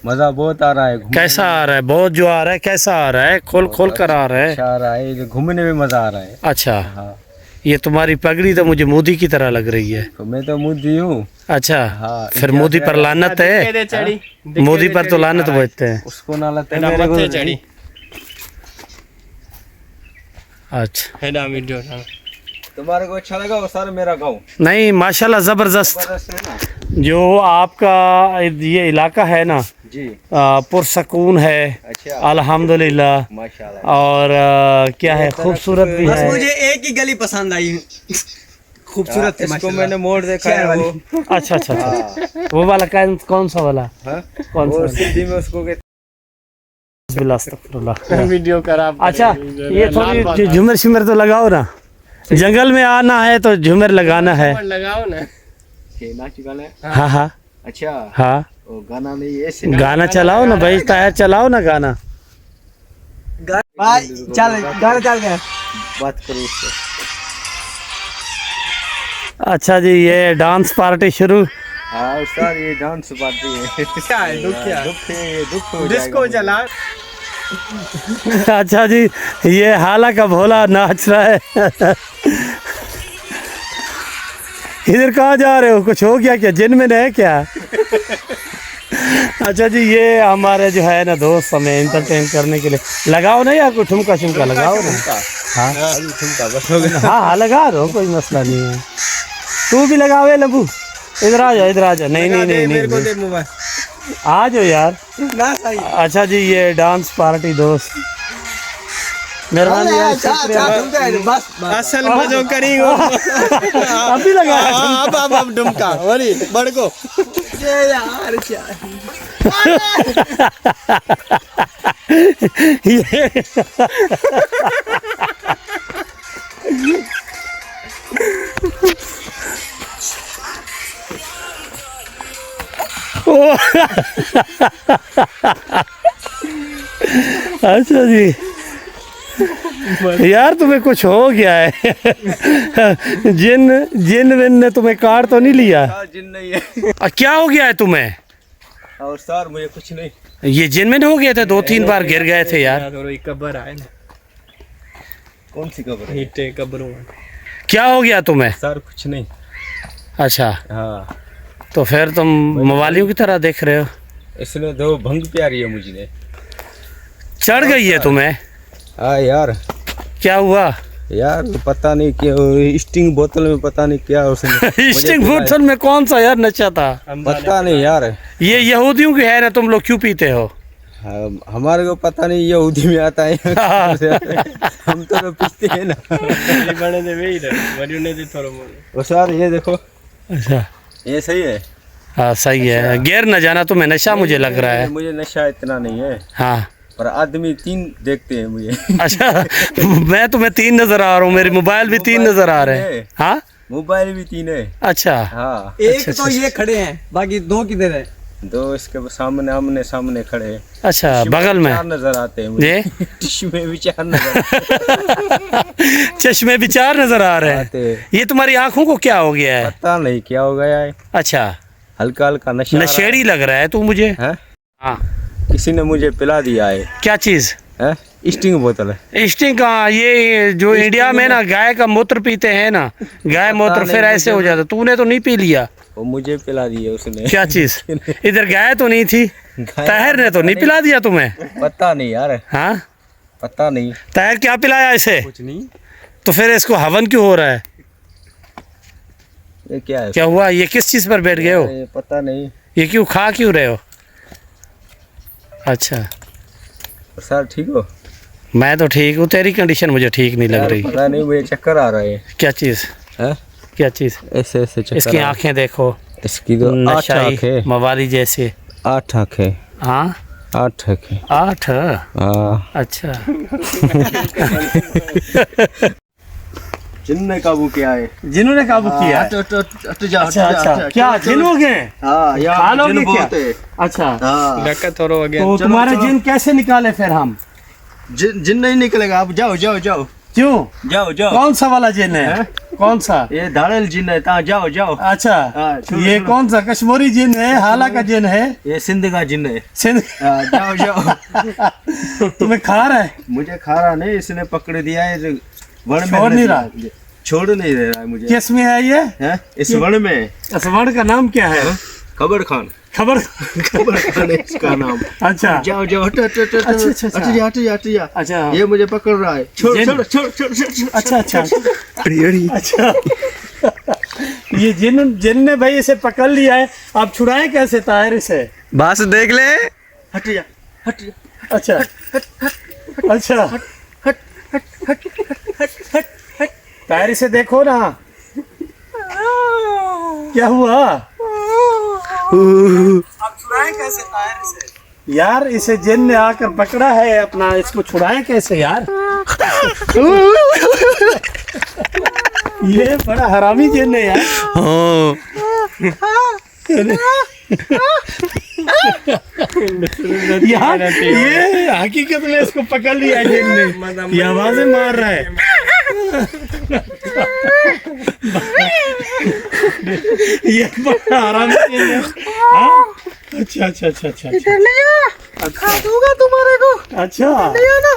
मजा बहुत आ रहा है। कैसा आ रहा है? बहुत जो आ रहा है, कैसा आ रहा है? खोल खोल कर आ रहा है। अच्छा आ रहा है, घूमने में मजा आ रहा है। अच्छा, हाँ, ये तुम्हारी पगड़ी तो मुझे मोदी की तरह लग रही है। तो मैं तो मोदी हूँ। अच्छा, हाँ, फिर मोदी पर लानत है। मोदी पर तो लानत बजते हैं। उसको ना लगता है मेरे को। अच्छा, तुम्हारे को अच्छा लगा वो सर मेरा गाँव? नहीं माशाल्लाह ज़बरदस्त। जबरदस्त है ना। जो आपका ये इलाका है ना, जी, पुरसकून है अच्छा, अल्हम्दुलिल्लाह। माशाल्लाह। और क्या है, खूबसूरत भी बस है। मुझे एक ही गली पसंद आई, खूबसूरत थी इसको माशाल्लाह। मैंने मोड़ देखा है वो। अच्छा अच्छा अच्छा, वो वाला कौन सा वाला? हाँ? कौन वो सा? सिद्धि में उसको वीडियो खराब। अच्छा, ये थोड़ी झूमर शिमर तो लगाओ ना। जंगल में आना है तो झूमर लगाना है। लगाओ ना। नाच गाना है। हाँ हाँ अच्छा, हाँ, वो गाना नहीं ऐसे गाना चलाओ ना भाई, टायर चलाओ ना गाना। भाई चल, गाना चल गया। बात करो उससे। अच्छा जी, ये डांस पार्टी शुरू। हाँ सर, ये डांस पार्टी है। क्या है, दुख क्या है? दुख हो डिस्को जाएगा। चला। अच्छा जी, ये हाला का भोला नाच रहा है। इधर कहाँ जा रहे हो? कुछ हो गया क्या? जिन में है क्या? अच्छा जी, ये हमारे जो है ना दोस्त हमें एंटरटेन करने के लिए लगाओ ना यार, कोई ठुमका शुमका लगाओ ना। हाँ ठुमका बस हो गया। हाँ हाँ, लगा दो, कोई मसला नहीं है। तू भी लगावे लबू, इधर आ जा, इधर आ जा। नहीं नहीं नहीं मेरे को नहीं, दे मोबाइल आ जाओ यार। ना सही। अच्छा जी, ये डांस पार्टी दोस्त, मेहरबानी यार, शुक्रिया। बस असल मजो करेंगे। अभी लगा। अब डुमका वरी बड़को। ये यार क्या ये अच्छा जी, यार तुम्हें कुछ हो गया है। जिन विन ने तुम्हें कार तो नहीं लिया? जिन नहीं है। क्या हो गया है तुम्हें? और सर मुझे कुछ नहीं। ये जिन में हो गए थे, 2-3 बार गिर गए थे यार। कब्र आए ना। कौन सी खबर है? हिटे कब्रों। क्या हो गया तुम्हें? सर कुछ नहीं। अच्छा, हाँ, तो फिर तुम मवालियों की तरह देख रहे हो। इसने दो भंग प्यारी है मुझे। चढ़ गई है तुम्हें? हाँ यार, क्या हुआ? यार पता नहीं क्या स्टिंग बोतल में पता नहीं क्या उसने। स्टिंग बोतल में कौन सा यार नशा था? पता नहीं यार। ये यहूदियों की है ना, तुम लोग क्यों पीते हो? हमारे को पता नहीं, यहूदी में आता है। हम तो पीते हैं ना। वो सर ये देखो। अच्छा, ये सही है। हाँ सही है। गिर न जाना तुम्हें, नशा मुझे लग रहा है। मुझे नशा इतना नहीं है। हाँ, पर आदमी 3 देखते हैं मुझे। अच्छा, मैं तुम्हें 3 नजर आ रहा हूँ, मेरी मोबाइल भी 3 नजर आ रहे हैं। हाँ, मोबाइल भी 3 है। अच्छा हाँ, एक तो ये खड़े हैं, बाकी 2 किधर है? 2 इसके सामने आमने सामने खड़े हैं। अच्छा, बगल में 4 नजर आते हैं मुझे। चश्मे भी 4 नजर चश्मे भी 4 नजर आ रहे आते हैं। हैं। ये तुम्हारी आंखों को क्या हो गया है? पता नहीं क्या हो गया है। अच्छा, हल्का हल्का नशा आ रहा नशेड़ी लग रहा है तू मुझे। है। हाँ, किसी ने मुझे पिला दिया है। क्या चीज? है स्टिंग बोतल है। स्टिंग का? ये जो इंडिया में ना गाय का मूत्र पीते हैं ना, गाय मूत्र, फिर ऐसे हो जाता। तूने तो नहीं पी लिया? वो मुझे पिला दिया उसने। क्या चीज? इधर गाय तो नहीं थी? ताहिर ने तो नहीं पिला दिया तुम्हें? पता नहीं यार, हाँ, पता नहीं। ताहिर क्या पिलाया इसे? कुछ नहीं। तो फिर इसको हवन क्यों हो रहा है? ये क्या है? क्या हुआ? ये किस चीज पर बैठ गए हो? ये पता नहीं। ये क्यों खा क्यों रहे हो? अच्छा, सर ठीक हो? मैं तो ठीक हूँ, तेरी कंडीशन मुझे ठीक नहीं लग यार, रही। पता नहीं, मुझे चक्कर आ रहा है। क्या चीज? है क्या चीज? ऐसे ऐसे चक्कर इसकी आ रहा है। आंखें देखो, इसकी तो 8 नशाई आंखें। मवाली जैसे। 8 आंखें। हाँ, 8 आंखें। 8? हाँ। अच्छा। जिन ने काबू किया है। जिन्होंने काबू किया है? अच्छा अच्छा, क्या जिन हो गए? हाँ यार, खालोगे जिन क्या? बहुत है। अच्छा, हाँ, तो तुम्हारे जिन कैसे निकाले फिर हम? जिन नहीं निकलेगा। आप जाओ जाओ जाओ क्यों? जाओ जाओ। कौन सा वाला जिन है? कौन सा? ये धाड़ेल जिन है, ता जाओ जाओ। अच्छा, हाँ, छोड़ो, ये छोड़ो। कौन सा कश्मीरी जिन है, हाला का जिन है? ये सिंध का जिन है। सिंध। हाँ, जाओ जाओ। तुम्हें खा रहा है? मुझे खा रहा नहीं, इसने पकड़ दिया है, जो वन में छोड़ रहने नहीं दिया। रहा? छोड़ नहीं दे रहा है मुझे। किस में है ये? हैं? इस वन में। इस वर्ण का नाम क्या है? खबर खान। खबर। खबर खान है इसका नाम। अच्छा जाओ जाओ, हट हट हट हट अच्छा, अच्छा, अच्छा। हट जा हट जा हट जा। अच्छा। ये मुझे पकड़ रहा है। छोड़ जिन- छोड़ छोड़ छोड़ छोड़ छोड़। अच्छा अच्छा अड़ी अड़ी अच्छा। ये जिन ने भाई इसे पकड़ लिया है, आप छुड़ाए कैसे ताहिर से? बस देख ले। हट जा हट जा। अच्छा अच्छा, ताहिर से देखो ना क्या हुआ। आप छुड़ाए कैसे ताहिर से? यार इसे जिन ने आकर पकड़ा है अपना, इसको छुड़ाए कैसे यार? ये बड़ा हरामी जिन है यार। हाँ यार ये हकीकत में इसको पकड़ लिया है जिन ने, ये आवाजें मार रहा है। ये बड़ा हरामी जिन है। हाँ? अच्छा अच्छा अच्छा अच्छा अच्छा। खा दूंगा तुम्हारे को। अच्छा ना